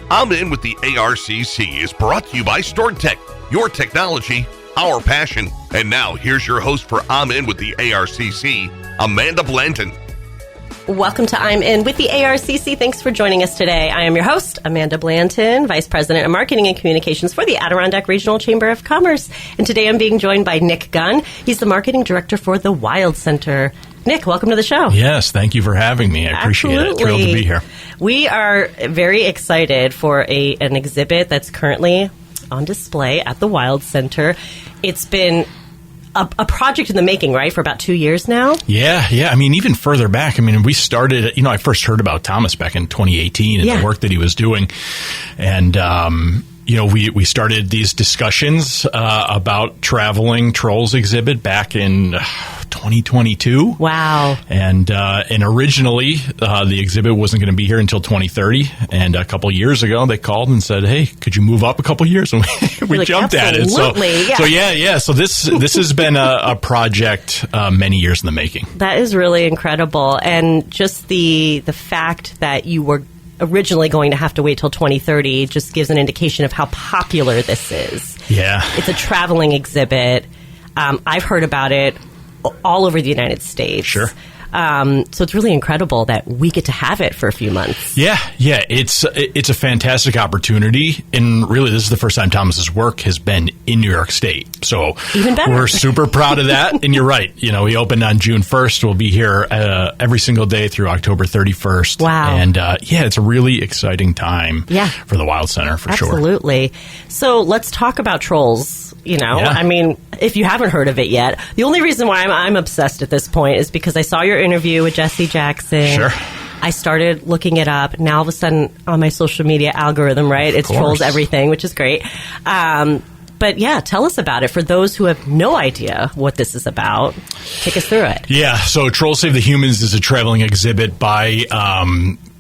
I'm In with the ARCC is brought to you by StoredTech, your technology, our passion. And now, here's your host for I'm In with the ARCC, Amanda Blanton. Welcome to I'm In with the ARCC. Thanks for joining us today. I am your host, Amanda Blanton, Vice President of Marketing and Communications for the Adirondack Regional Chamber of Commerce. And today I'm being joined by Nick Gunn. He's the Marketing Director for the Wild Center. Nick, welcome to the show. Yes, thank you for having me. I appreciate it. Thrilled to be here. We are very excited for an exhibit that's currently on display at the Wild Center. It's been a project in the making, right, for about 2 years now? Yeah. I mean, even further back. I mean, we started, I first heard about Thomas back in 2018 and the work that he was doing. And, we started these discussions about traveling trolls exhibit back in 2022. Wow. And originally, the exhibit wasn't going to be here until 2030. And a couple years ago, they called and said, hey, could you move up a couple years? And we jumped at it. So this has been a project many years in the making. That is really incredible. And just the fact that you were originally going to have to wait till 2030 just gives an indication of how popular this is. Yeah. It's a traveling exhibit. I've heard about it all over the United States. Sure. So it's really incredible that we get to have it for a few months. Yeah. It's a fantastic opportunity. And really, this is the first time Thomas's work has been in New York State. So even better. We're super proud of that. And you're right. We opened on June 1st. We'll be here every single day through October 31st. Wow. And it's a really exciting time for the Wild Center for sure. Absolutely. So let's talk about trolls. I mean, if you haven't heard of it yet, the only reason why I'm obsessed at this point is because I saw your interview with Jesse Jackson. Sure. I started looking it up. Now, all of a sudden, on my social media algorithm, right, it's trolls everything, which is great. But tell us about it. For those who have no idea what this is about, take us through it. Yeah, so Trolls Save the Humans is a traveling exhibit by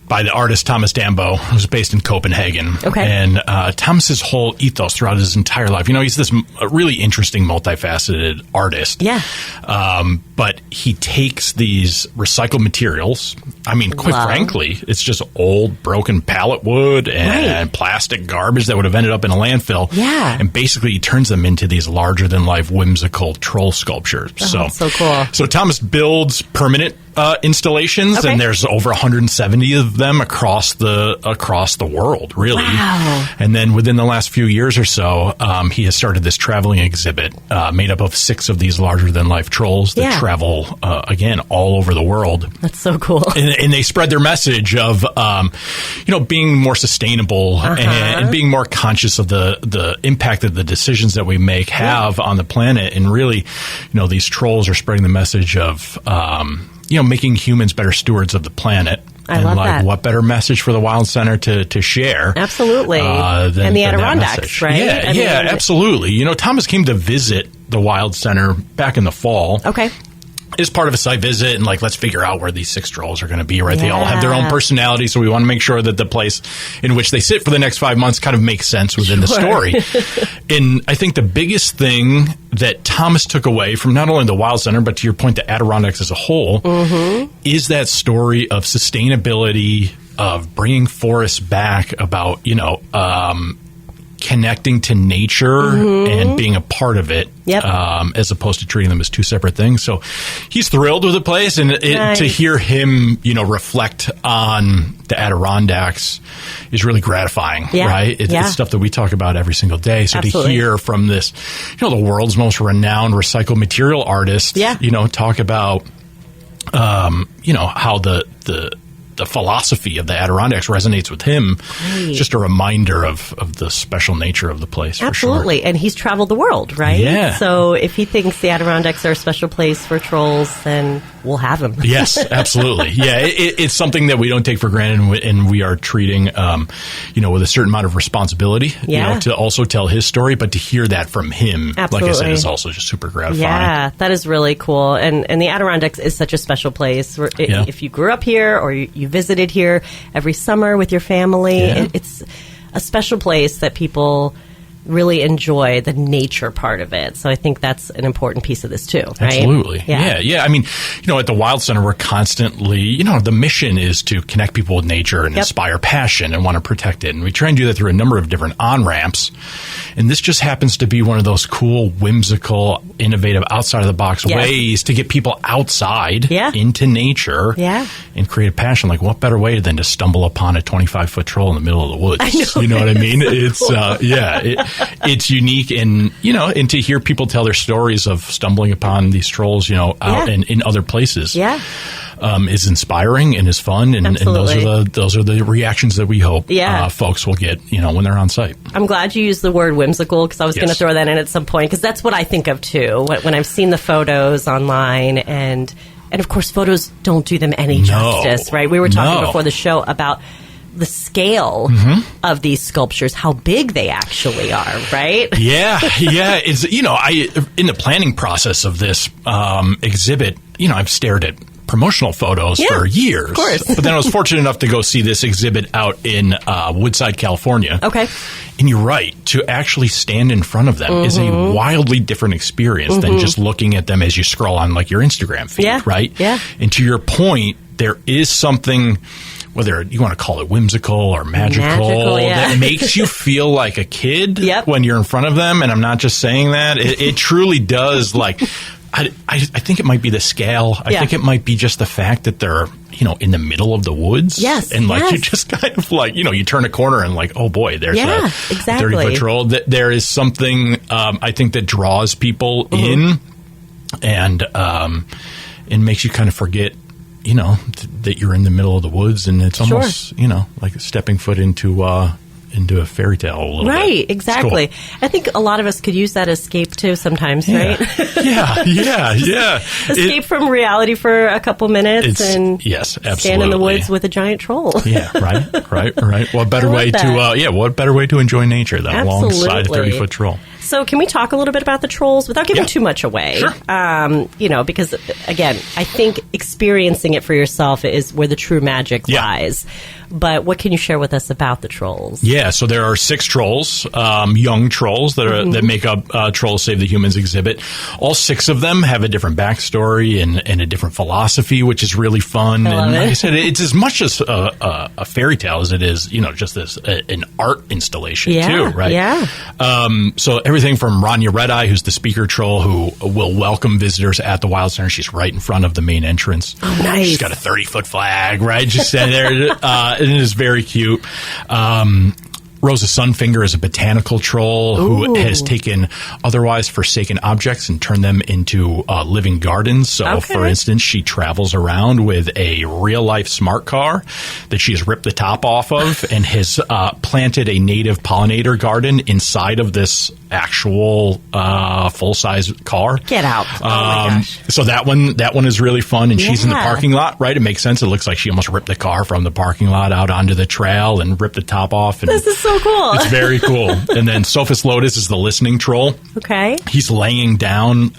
the artist Thomas Dambo, who's based in Copenhagen. Okay. And Thomas's whole ethos throughout his entire life, he's this really interesting, multifaceted artist. Yeah. But he takes these recycled materials. I mean, quite frankly, it's just old, broken pallet wood and plastic garbage that would have ended up in a landfill. Yeah. And basically, he turns them into these larger-than-life, whimsical troll sculptures. Oh, that's so cool. So Thomas builds permanent installations, and there's over 170 of them across the world, really. Wow. And then within the last few years or so, he has started this traveling exhibit made up of 6 of these larger-than-life trolls that travel, again, all over the world. That's so cool. And they spread their message of, being more sustainable and being more conscious of the impact that the decisions that we make have on the planet. And really, these trolls are spreading the message of, making humans better stewards of the planet. I love that. What better message for the Wild Center to share? Absolutely. And the Adirondacks, right? Yeah, absolutely. Thomas came to visit the Wild Center back in the fall. Okay. As part of a site visit, and let's figure out where these 6 trolls are going to be, right? They all have their own personality, so we want to make sure that the place in which they sit for the next 5 months kind of makes sense within the story. And I think the biggest thing that Thomas took away from not only the Wild Center, but to your point, the Adirondacks as a whole, is that story of sustainability, of bringing forests back, about, connecting to nature and being a part of it, as opposed to treating them as 2 separate things. So he's thrilled with the place, and to hear him, reflect on the Adirondacks is really gratifying, right? It's stuff that we talk about every single day. So to hear from this, the world's most renowned recycled material artist, talk about, how the philosophy of the Adirondacks resonates with him. It's just a reminder of the special nature of the place. Absolutely. For sure. And he's traveled the world, right? Yeah. So if he thinks the Adirondacks are a special place for trolls, then we'll have him. Yes, absolutely. Yeah, it's something that we don't take for granted, and we are treating, with a certain amount of responsibility, to also tell his story, but to hear that from him, absolutely, like I said, is also just super gratifying. Yeah, that is really cool. And the Adirondacks is such a special place. If you grew up here or you visited here every summer with your family, it's a special place that people really enjoy the nature part of it. So I think that's an important piece of this too, right? Absolutely. Yeah. I mean, at the Wild Center, we're constantly, the mission is to connect people with nature and inspire passion and want to protect it. And we try and do that through a number of different on-ramps. And this just happens to be one of those cool, whimsical, innovative, outside-of-the-box ways to get people outside into nature and create a passion. Like, what better way than to stumble upon a 25-foot troll in the middle of the woods? You know what I mean? It's, it's unique. And, and to hear people tell their stories of stumbling upon these trolls, out in other places. Is inspiring and is fun, and those are the reactions that we hope folks will get, when they're on site. I'm glad you used the word whimsical, because I was going to throw that in at some point, because that's what I think of too when I've seen the photos online, and of course photos don't do them any justice, right? We were talking before the show about the scale of these sculptures, how big they actually are, right? It's in the planning process of this exhibit, I've stared at promotional photos for years. Of course. But then I was fortunate enough to go see this exhibit out in Woodside, California. Okay. And you're right, to actually stand in front of them is a wildly different experience than just looking at them as you scroll on like your Instagram feed, right? Yeah. And to your point, there is something, whether you want to call it whimsical or magical that makes you feel like a kid when you're in front of them. And I'm not just saying that. It truly does, like... I think it might be the scale. I think it might be just the fact that they're, in the middle of the woods. Yes. And you just kind of like, you turn a corner and like, oh boy, there's a 30-foot troll. There is something, I think, that draws people in and makes you kind of forget, that you're in the middle of the woods, and it's almost, like stepping foot into a fairy tale a little bit. Right, exactly. Cool. I think a lot of us could use that escape too sometimes, right? Escape from reality for a couple minutes and stand in the woods with a giant troll. Right. What better way to enjoy nature than alongside a 30-foot troll? So can we talk a little bit about the trolls without giving too much away? Sure. Because, again, I think experiencing it for yourself is where the true magic lies. But what can you share with us about the trolls? Yeah, so there are 6 trolls, young trolls that make up Trolls Save the Humans exhibit. All 6 of them have a different backstory and a different philosophy, which is really fun. And like I said, it's as much as a fairy tale as it is, just this an art installation too, right? Yeah. So everything from Rania Red-Eye, who's the speaker troll, who will welcome visitors at the Wild Center. She's right in front of the main entrance. Oh, nice. She's got a 30-foot flag, right? Just standing there. And it is very cute. Rosa Sunfinger is a botanical troll who has taken otherwise forsaken objects and turned them into living gardens. So, for instance, she travels around with a real-life smart car that she has ripped the top off of and has planted a native pollinator garden inside of this actual full-size car. Get out. Oh, my gosh. So that one is really fun, and she's in the parking lot, right? It makes sense. It looks like she almost ripped the car from the parking lot out onto the trail and ripped the top off. And this is so cool. It's very cool. And then Sophus Lotus is the listening troll. Okay. He's laying down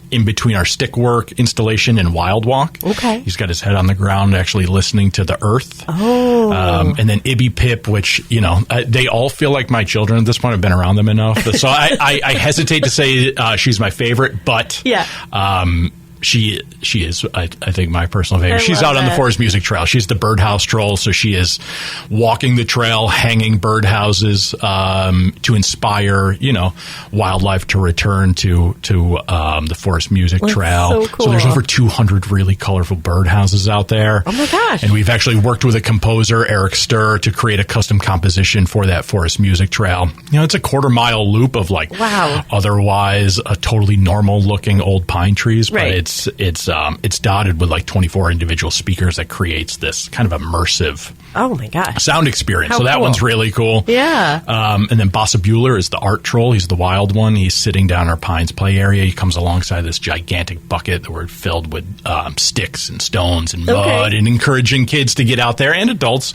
in between our stick work installation and Wild Walk. Okay. He's got his head on the ground actually listening to the earth. Oh. And then Ibby Pip, which, they all feel like my children at this point. I've been around them enough. So I hesitate to say she's my favorite, but she is, I think, my personal favorite. She's out on the Forest Music Trail. She's the birdhouse troll, so she is walking the trail, hanging birdhouses to inspire, wildlife to return to the Forest Music Trail. So cool. So there's over 200 really colorful birdhouses out there. Oh my gosh! And we've actually worked with a composer, Eric Sturr, to create a custom composition for that Forest Music Trail. It's a quarter-mile loop of otherwise a totally normal-looking old pine trees, but it's dotted with 24 individual speakers that creates this kind of immersive sound experience. How so that cool. One's really cool. Yeah. And then Bossa Bueller is the art troll. He's the wild one. He's sitting down in our Pines play area. He comes alongside this gigantic bucket that we're filled with sticks and stones and mud and encouraging kids to get out there and adults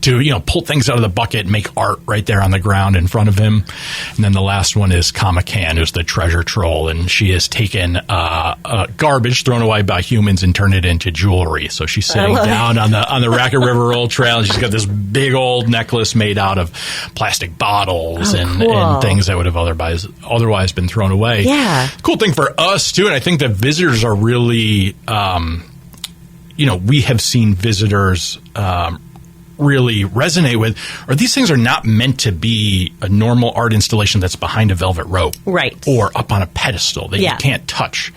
to, pull things out of the bucket and make art right there on the ground in front of him. And then the last one is Kama Can, who's the treasure troll, and she has taken garbage thrown away by humans and turned it into jewelry. So she's sitting down on the Racket River Roll Trail around. She's got this big old necklace made out of plastic bottles and things that would have otherwise been thrown away. Yeah. Cool thing for us, too, and I think that visitors are really, we have seen visitors really resonate with, or these things are not meant to be a normal art installation that's behind a velvet rope. Right. Or up on a pedestal that you can't touch.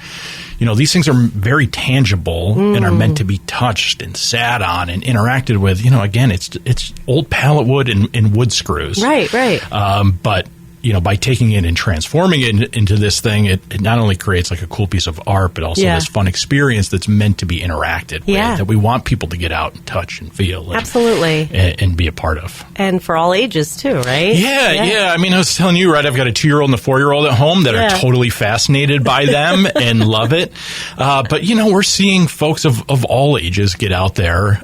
These things are very tangible and are meant to be touched and sat on and interacted with. Again, it's old pallet wood and wood screws. Right. But by taking it and transforming it into this thing, it not only creates like a cool piece of art, but also this fun experience that's meant to be interacted with, that we want people to get out and touch and feel. And, absolutely. And be a part of. And for all ages, too, right? Yeah. I mean, I was telling you, right, I've got a 2-year-old and a 4-year-old at home that are totally fascinated by them and love it. But, we're seeing folks of all ages get out there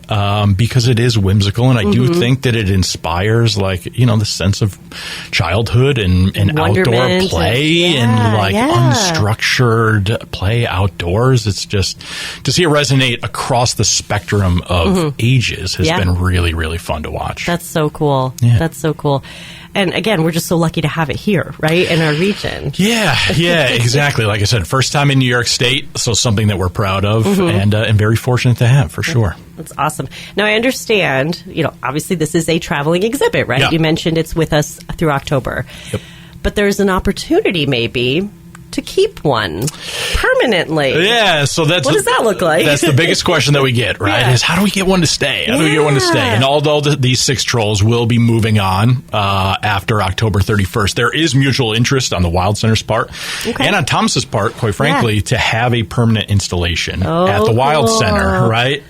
because it is whimsical. And I do think that it inspires, the sense of childhood and outdoor play and unstructured play outdoors. It's just to see it resonate across the spectrum of ages has been really, really fun to watch. That's so cool. Yeah. That's so cool. And again, we're just so lucky to have it here, right, in our region. Yeah, exactly. Like I said, first time in New York State, so something that we're proud of and very fortunate to have, for sure. That's awesome. Now, I understand, obviously this is a traveling exhibit, right? Yeah. You mentioned it's with us through October. Yep. But there's an opportunity maybe to keep one permanently. Yeah, so what does that look like? That's the biggest question that we get, right? Is how do we get one to stay? And although these 6 trolls will be moving on after October 31st, there is mutual interest on the Wild Center's part and on Thomas's part, quite frankly, to have a permanent installation at the Wild Center, right?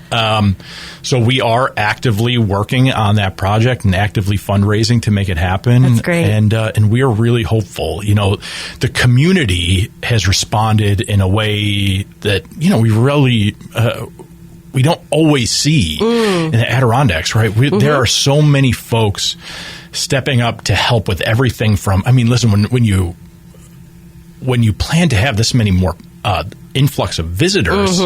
So we are actively working on that project and actively fundraising to make it happen. That's great. And we are really hopeful. The community has responded in a way that, we really we don't always see in the Adirondacks, right? There are so many folks stepping up to help with everything from, listen, when you plan to have this many more influx of visitors,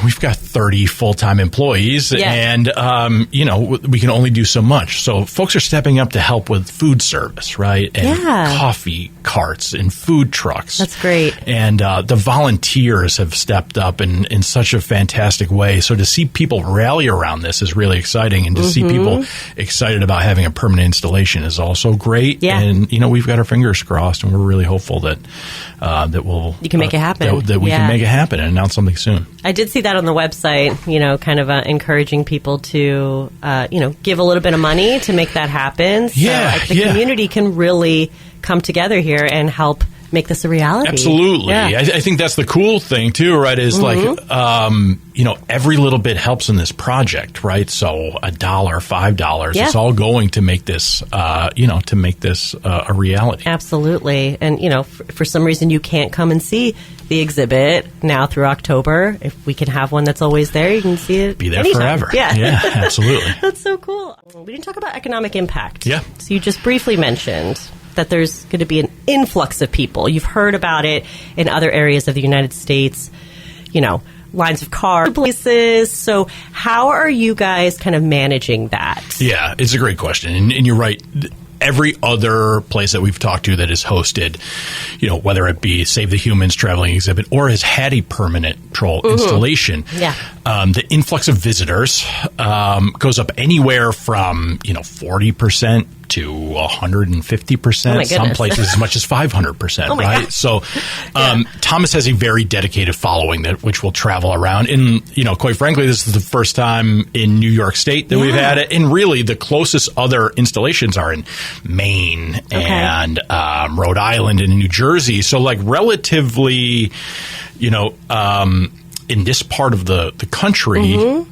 we've got 30 full-time employees and, we can only do so much. So folks are stepping up to help with food service, right? And coffee carts and food trucks. That's great. And the volunteers have stepped up in such a fantastic way. So to see people rally around this is really exciting. And to see people excited about having a permanent installation is also great. Yeah. And, we've got our fingers crossed and we're really hopeful that you can make it happen. That we can make it happen and announce something soon. I did see that on the website, kind of encouraging people to, give a little bit of money to make that happen. So the community can really come together here and help make this a reality. Absolutely. Yeah. I think that's the cool thing, too, right, is every little bit helps in this project, right? So $1, $5, it's all going to make this, to make this a reality. Absolutely. And, for some reason you can't come and see the exhibit now through October. If we can have one that's always there, you can see it. Be there anytime. forever. Yeah, absolutely. That's so cool. We didn't talk about economic impact. Yeah. So you just briefly mentioned that there's going to be an influx of people. You've heard about it in other areas of the United States, lines of cars, places. So how are you guys kind of managing that? Yeah, it's a great question. And you're right. Every other place that we've talked to that is hosted, whether it be Save the Humans traveling exhibit or has had a permanent troll installation, the influx of visitors goes up anywhere from 40% to 150%. Some places as much as 500%. Right? God. So Thomas has a very dedicated following which will travel around. And quite frankly, this is the first time in New York State that we've had it. And really, the closest other installations are in Maine and Rhode Island and New Jersey. So relatively, in this part of the country,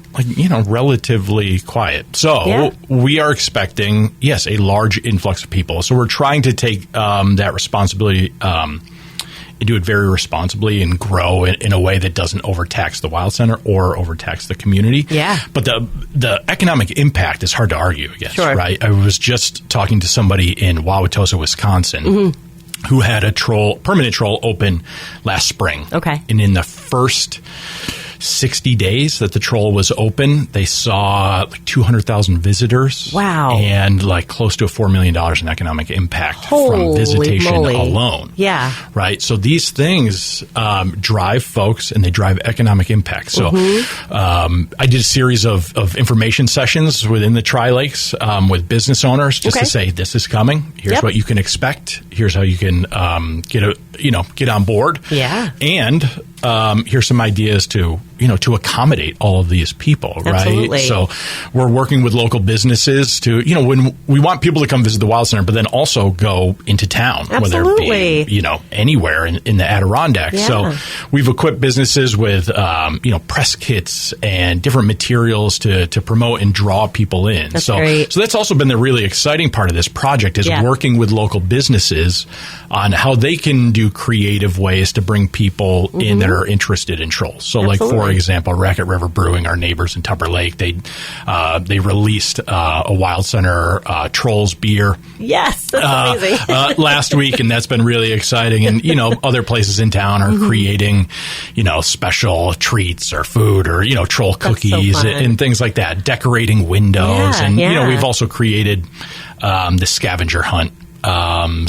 relatively quiet. So we are expecting, a large influx of people. So we're trying to take that responsibility and do it very responsibly and grow in a way that doesn't overtax the Wild Center or overtax the community. Yeah. But the economic impact is hard to argue against, right? I was just talking to somebody in Wauwatosa, Wisconsin, who had a permanent troll open last spring. Okay. And in the first 60 days that the troll was open, they saw like 200,000 visitors. Wow. And like close to $4 million in economic impact Holy from visitation moly. alone. Yeah. Right. So these things drive folks and they drive economic impact. So I did a series of information sessions within the Tri-Lakes with business owners just to say, this is coming. Here's what you can expect. Here's how you can get on board. Yeah. And here's some ideas to accommodate all of these people, Absolutely. right? So we're working with local businesses to, when we want people to come visit the Wild Center, but then also go into town, Absolutely. whether it be, anywhere in the Adirondacks. Yeah. So we've equipped businesses with, press kits and different materials to promote and draw people in. That's so great. So that's also been the really exciting part of this project is working with local businesses on how they can do creative ways to bring people in that are interested in trolls. So like, for example, Racket River Brewing, our neighbors in Tupper Lake, they released a Wild Center Trolls beer. Yes, that's amazing. Last week, and that's been really exciting. And, other places in town are creating, special treats or food or, troll cookies and things like that, decorating windows. We've also created the scavenger hunt.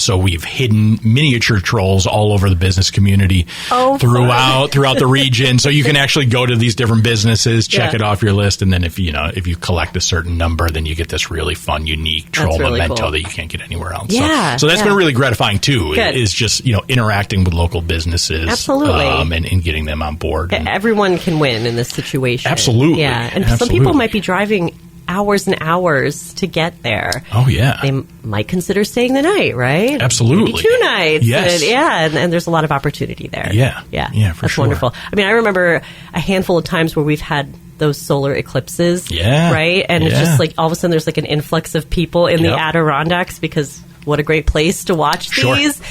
So we've hidden miniature trolls all over the business community throughout the region. So you can actually go to these different businesses, check it off your list, and then if you collect a certain number, then you get this really fun, unique troll memento that you can't get anywhere else. Yeah, so that's been really gratifying too. Is just interacting with local businesses, absolutely, and getting them on board. Everyone can win in this situation. Absolutely, yeah, and some people might be driving hours and hours to get there. Oh, yeah. They might consider staying the night, right? Absolutely. Maybe 2 nights. Yes. And there's a lot of opportunity there. Yeah, for That's sure. wonderful. I mean, I remember a handful of times where we've had those solar eclipses. Yeah. Right? And it's just like all of a sudden there's like an influx of people in the Adirondacks because what a great place to watch these.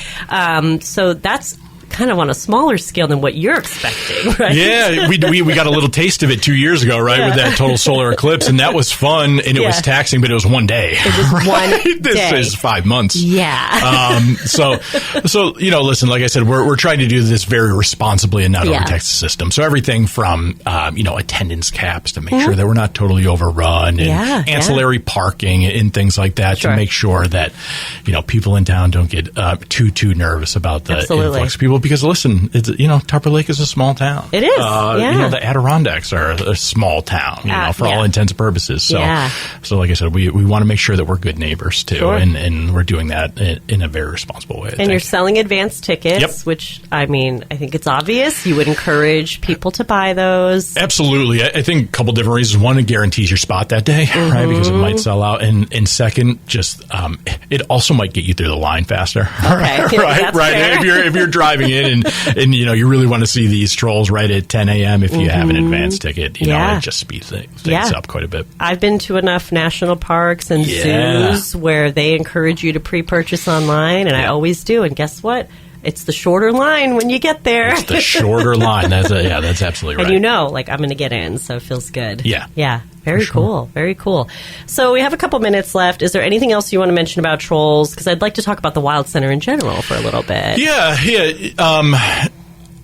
So that's kind of on a smaller scale than what you're expecting, right? Yeah, we got a little taste of it 2 years ago, right, with that total solar eclipse, and that was fun, and it was taxing, but it was one day. It was one day. This is 5 months. Yeah. So listen, like I said, we're trying to do this very responsibly and not overtax the system. So everything from, attendance caps to make sure that we're not totally overrun, and ancillary parking and things like that to make sure that, people in town don't get too nervous about the influx of people. Because listen, it's, Tupper Lake is a small town. It is. The Adirondacks are a small town, for all intents and purposes. So, so like I said, we want to make sure that we're good neighbors too, and we're doing that in a very responsible way. And you're selling advance tickets, which I think it's obvious. You would encourage people to buy those. Absolutely. I think a couple different reasons. One, it guarantees your spot that day, right? Because it might sell out. And second, just it also might get you through the line faster. Okay. right. If you're driving in and you really want to see these trolls right at 10 a.m. if you have an advance ticket, it just speeds things up quite a bit. I've been to enough national parks and zoos where they encourage you to pre-purchase online, and I always do. And guess what? It's the shorter line when you get there. It's the shorter line. That's absolutely right. And I'm going to get in, so it feels good. Yeah. Yeah. Very cool. Very cool. So we have a couple minutes left. Is there anything else you want to mention about trolls? Because I'd like to talk about the Wild Center in general for a little bit. Yeah.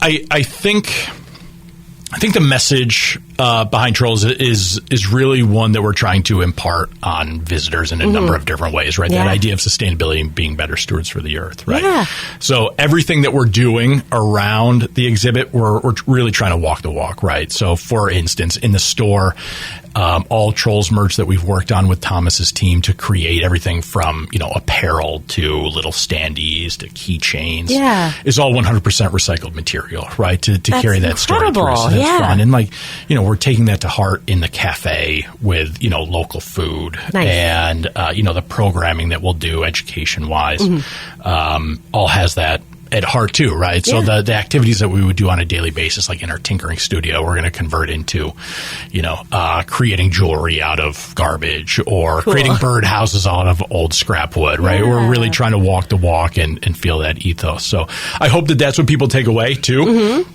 I think the message behind trolls is really one that we're trying to impart on visitors in a number of different ways, right? That idea of sustainability and being better stewards for the earth, right? Yeah. So everything that we're doing around the exhibit, we're really trying to walk the walk, right? So for instance, in the store, all Trolls merch that we've worked on with Thomas's team to create everything from, apparel to little standees to keychains is all 100% recycled material, right? To carry that story through. So that's fun. And we're taking that to heart in the cafe with, local food and, the programming that we'll do education wise, all has that at heart too, right? So the activities that we would do on a daily basis, like in our tinkering studio, we're going to convert into, creating jewelry out of garbage or creating birdhouses out of old scrap wood, right? We're really trying to walk the walk and feel that ethos. So I hope that that's what people take away too.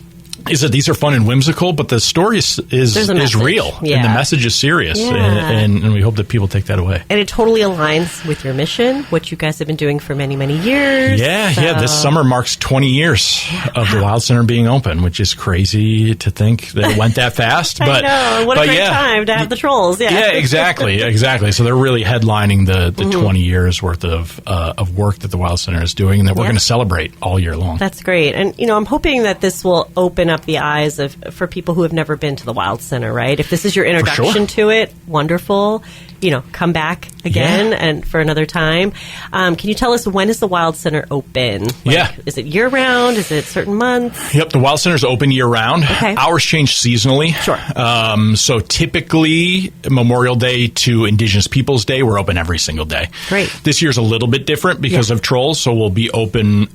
is that these are fun and whimsical, but the story is real, yeah. and the message is serious, and we hope that people take that away. And it totally aligns with your mission, what you guys have been doing for many, many years. Yeah. This summer marks 20 years of the Wild Center being open, which is crazy to think that it went that fast. But I know. What a great time to have the trolls. Yeah, exactly. So they're really headlining the 20 years worth of work that the Wild Center is doing, and that we're going to celebrate all year long. That's great. And, I'm hoping that this will open up the eyes for people who have never been to the Wild Center, right? If this is your introduction to it, wonderful. Come back again and for another time. Can you tell us, when is the Wild Center open? Is it year-round? Is it certain months? Yep, the Wild Center is open year-round. Okay. Hours change seasonally. Sure. So typically, Memorial Day to Indigenous Peoples Day, we're open every single day. Great. This year's a little bit different because of trolls, so we'll be open...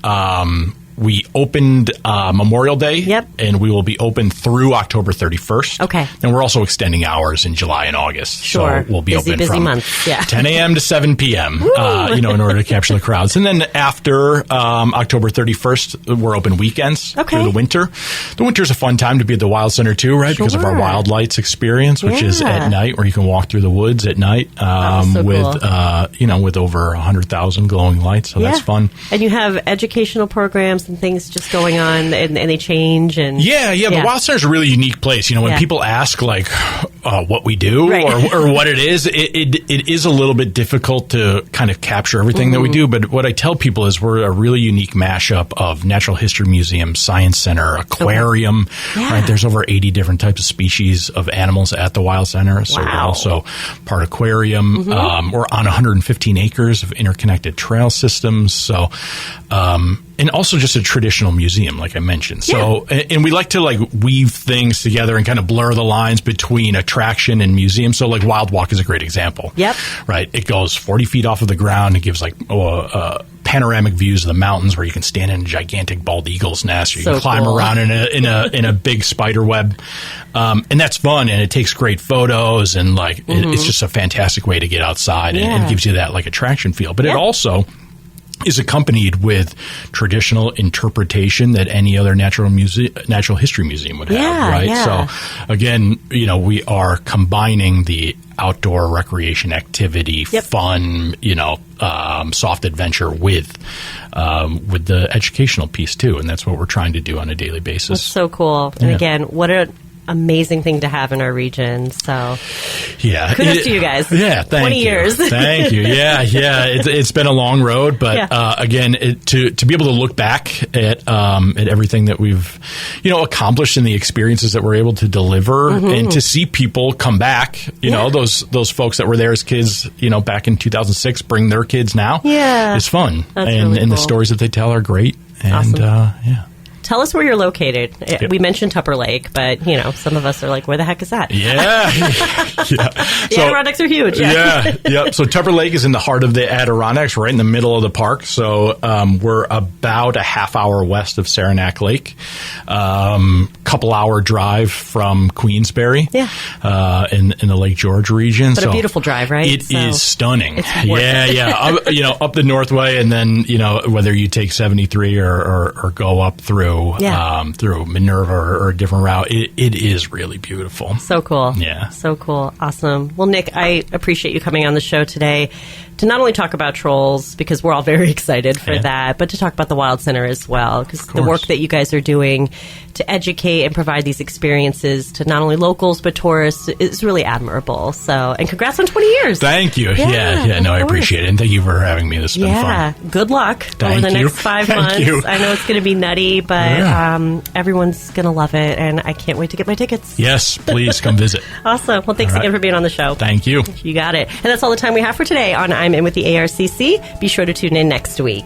we opened Memorial Day, and we will be open through October 31st. Okay. And we're also extending hours in July and August. Sure. So we'll be open from months. 10 a.m. to 7 p.m., in order to capture the crowds. And then after October 31st, we're open weekends through the winter. The winter's a fun time to be at the Wild Center, too, right? Because of our Wild Lights experience, which is at night, where you can walk through the woods at night with over 100,000 glowing lights. So that's fun. And you have educational programs and things just going on, and they change. And the Wild Center is a really unique place. When people ask what we do or what it is a little bit difficult to kind of capture everything that we do. But what I tell people is we're a really unique mashup of Natural History Museum, Science Center, aquarium. Right, there's over 80 different types of species of animals at the Wild Center. So we're also part aquarium. We're on 115 acres of interconnected trail systems. So and also just a traditional museum, like I mentioned. So, and we like to weave things together and kind of blur the lines between attraction and museum. So Wild Walk is a great example. Yep. Right. It goes 40 feet off of the ground. It gives panoramic views of the mountains where you can stand in a gigantic bald eagle's nest, or you can climb around in a big spider web. And that's fun, and it takes great photos, and it's just a fantastic way to get outside and gives you that attraction feel. But it also is accompanied with traditional interpretation that any other natural history museum would have, right? So, again, we are combining the outdoor recreation activity, fun, soft adventure with the educational piece too, and that's what we're trying to do on a daily basis. That's so cool. And again, what an amazing thing to have in our region. So, kudos to you guys. Thank 20 years. Thank you. It's been a long road, but again, to be able to look back at everything that we've accomplished and the experiences that we're able to deliver, and to see people come back, those folks that were there as kids, back in 2006, bring their kids now, is fun. That's really cool. And the stories that they tell are great. And awesome. Tell us where you're located. We mentioned Tupper Lake, but, some of us are like, where the heck is that? The Adirondacks are huge. So Tupper Lake is in the heart of the Adirondacks, right in the middle of the park. So we're about a half hour west of Saranac Lake, couple hour drive from Queensbury in the Lake George region. But a beautiful drive, right? It is stunning. It's up the Northway, and then, whether you take 73 or go up through Minerva or a different route, it is really beautiful. So cool. So cool. Awesome. Well, Nick, I appreciate you coming on the show today to not only talk about trolls, because we're all very excited for that, but to talk about the Wild Center as well, because the work that you guys are doing to educate and provide these experiences to not only locals but tourists is really admirable. So, and congrats on 20 years. Thank you. I appreciate it, and thank you for having me. This has been fun. Good luck over the next 5 months. I know it's going to be nutty, but everyone's going to love it, and I can't wait to get my tickets. Yes, please come visit. Awesome. Well, thanks again for being on the show. Thank you. You got it. And that's all the time we have for today on I'm In with the ARCC. Be sure to tune in next week.